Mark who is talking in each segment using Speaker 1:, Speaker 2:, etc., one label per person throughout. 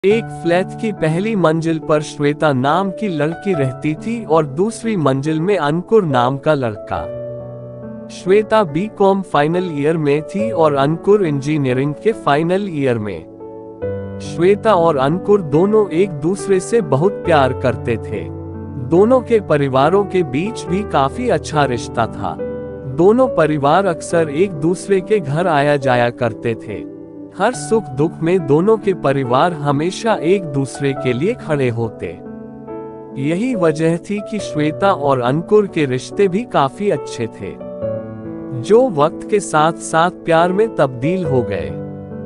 Speaker 1: एक फ्लैट की पहली मंजिल पर श्वेता नाम की लड़की रहती थी और दूसरी मंजिल में अंकुर नाम का लड़का। श्वेता बीकॉम फाइनल ईयर में थी और अंकुर इंजीनियरिंग के फाइनल ईयर में। श्वेता और अंकुर दोनों एक दूसरे से बहुत प्यार करते थे। दोनों के परिवारों के बीच भी काफी अच्छा रिश्ता था। दोनों परिवार अक्सर एक दूसरे के घर आया जाया करते थे। हर सुख दुख में दोनों के परिवार हमेशा एक दूसरे के लिए खड़े होते। यही वजह थी कि श्वेता और अंकुर के रिश्ते भी काफी अच्छे थे, जो वक्त के साथ साथ प्यार में तब्दील हो गए।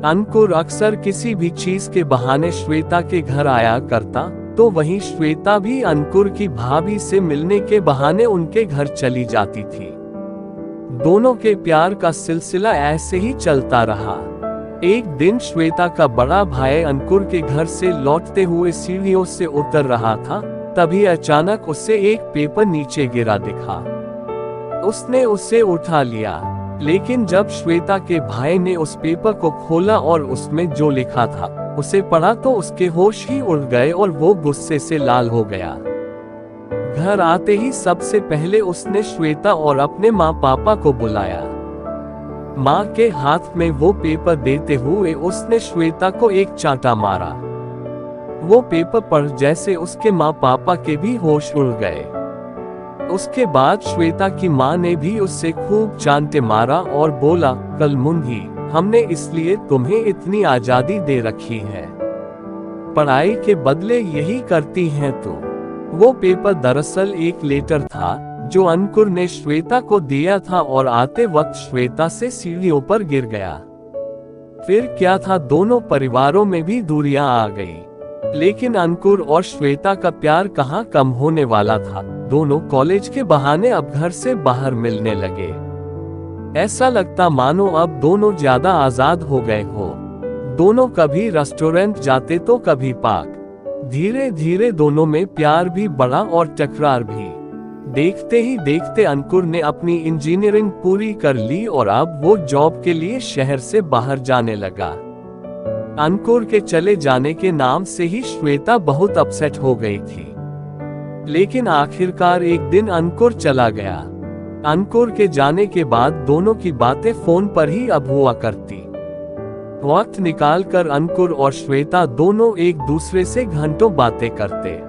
Speaker 1: अंकुर अक्सर किसी भी चीज के बहाने श्वेता के घर आया करता, तो वहीं श्वेता भी अंकुर की भाभी से मिलने के बहाने उनके घर चली जाती थी। दोनों के प्यार का सिलसिला ऐसे ही चलता रहा। एक दिन श्वेता का बड़ा भाई अंकुर के घर से लौटते हुए सीढ़ियों से उतर रहा था, तभी अचानक उसे एक पेपर नीचे गिरा दिखा। उसने उसे उठा लिया, लेकिन जब श्वेता के भाई ने उस पेपर को खोला और उसमें जो लिखा था उसे पढ़ा तो उसके होश ही उड़ गए और वो गुस्से से लाल हो गया। घर आते ही सबसे पहले उसने श्वेता और अपने माँ पापा को बुलाया। माँ के हाथ में वो पेपर देते हुए उसने श्वेता को एक चांटा मारा। वो पेपर पढ़ जैसे उसके माँ पापा के भी होश उड़ गए। उसके बाद श्वेता की माँ ने भी उससे खूब चांटे मारा और बोला, कल मुंगी, हमने इसलिए तुम्हें इतनी आजादी दे रखी है, पढ़ाई के बदले यही करती हैं तुम। वो पेपर दरअसल एक लेटर था जो अंकुर ने श्वेता को दिया था और आते वक्त श्वेता से सीढ़ियों पर गिर गया। फिर क्या था, दोनों परिवारों में भी दूरियां आ गई, लेकिन अंकुर और श्वेता का प्यार कहाँ कम होने वाला था। दोनों कॉलेज के बहाने अब घर से बाहर मिलने लगे। ऐसा लगता मानो अब दोनों ज्यादा आजाद हो गए हो। दोनों कभी रेस्टोरेंट जाते तो कभी पार्क। धीरे धीरे दोनों में प्यार भी बढ़ा और टकरार भी। देखते ही देखते अंकुर ने अपनी इंजीनियरिंग पूरी कर ली और अब वो जॉब के लिए शहर से बाहर जाने लगा। अंकुर के चले जाने के नाम से ही श्वेता बहुत अपसेट हो गई थी, लेकिन आखिरकार एक दिन अंकुर चला गया। अंकुर के जाने के बाद दोनों की बातें फोन पर ही अब हुआ करती। वक्त निकालकर अंकुर और श्वेता दोनों एक दूसरे से घंटों बातें करते,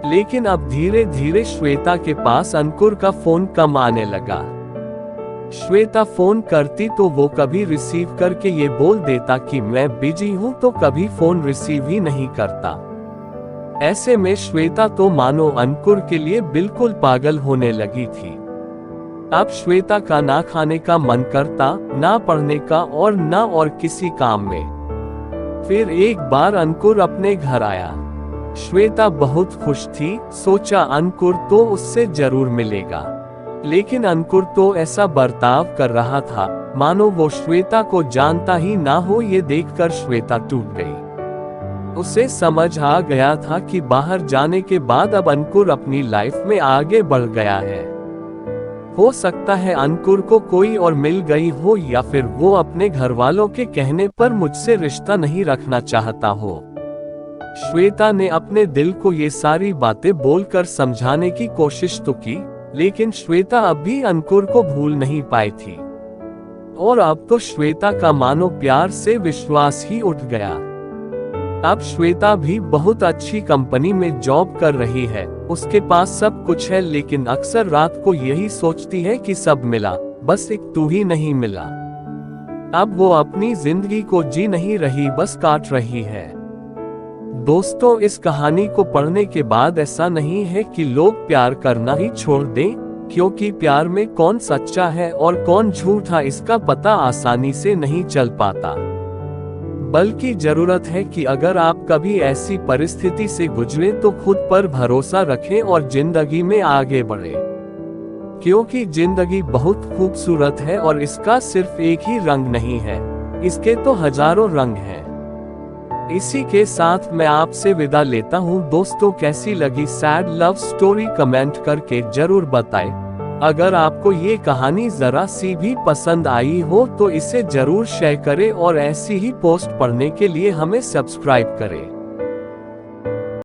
Speaker 1: लेकिन अब धीरे धीरे श्वेता के पास अंकुर का फोन कम आने लगा। श्वेता फोन करती तो वो कभी रिसीव करके ये बोल देता कि मैं बिजी हूं, तो कभी फोन रिसीव ही नहीं करता। ऐसे में श्वेता तो मानो अंकुर के लिए बिल्कुल पागल होने लगी थी। अब श्वेता का ना खाने का मन करता, ना पढ़ने का और ना और किसी काम में। फिर एक बार अंकुर अपने घर आया। श्वेता बहुत खुश थी, सोचा अंकुर तो उससे जरूर मिलेगा, लेकिन अंकुर तो ऐसा बर्ताव कर रहा था मानो वो श्वेता को जानता ही ना हो। ये देखकर श्वेता टूट गई। उसे समझ आ गया था कि बाहर जाने के बाद अब अंकुर अपनी लाइफ में आगे बढ़ गया है। हो सकता है अंकुर को कोई और मिल गई हो, या फिर वो अपने घर वालों के कहने पर मुझसे रिश्ता नहीं रखना चाहता हो। श्वेता ने अपने दिल को ये सारी बातें बोलकर समझाने की कोशिश तो की, लेकिन श्वेता अब भी अंकुर को भूल नहीं पाई थी। और अब तो श्वेता का मानो प्यार से विश्वास ही उठ गया। अब श्वेता भी बहुत अच्छी कंपनी में जॉब कर रही है, उसके पास सब कुछ है, लेकिन अक्सर रात को यही सोचती है कि सब मिला, बस एक तू ही नहीं मिला। अब वो अपनी जिंदगी को जी नहीं रही, बस काट रही है। दोस्तों, इस कहानी को पढ़ने के बाद ऐसा नहीं है कि लोग प्यार करना ही छोड़ दें, क्योंकि प्यार में कौन सच्चा है और कौन झूठा इसका पता आसानी से नहीं चल पाता। बल्कि जरूरत है कि अगर आप कभी ऐसी परिस्थिति से गुजरे तो खुद पर भरोसा रखें और जिंदगी में आगे बढ़ें, क्योंकि जिंदगी बहुत खूबसूरत है और इसका सिर्फ एक ही रंग नहीं है, इसके तो हजारों रंग हैं। इसी के साथ मैं आपसे विदा लेता हूँ। दोस्तों, कैसी लगी सैड लव स्टोरी कमेंट करके जरूर बताएं। अगर आपको ये कहानी जरा सी भी पसंद आई हो तो इसे जरूर शेयर करें और ऐसी ही पोस्ट पढ़ने के लिए हमें सब्सक्राइब करें।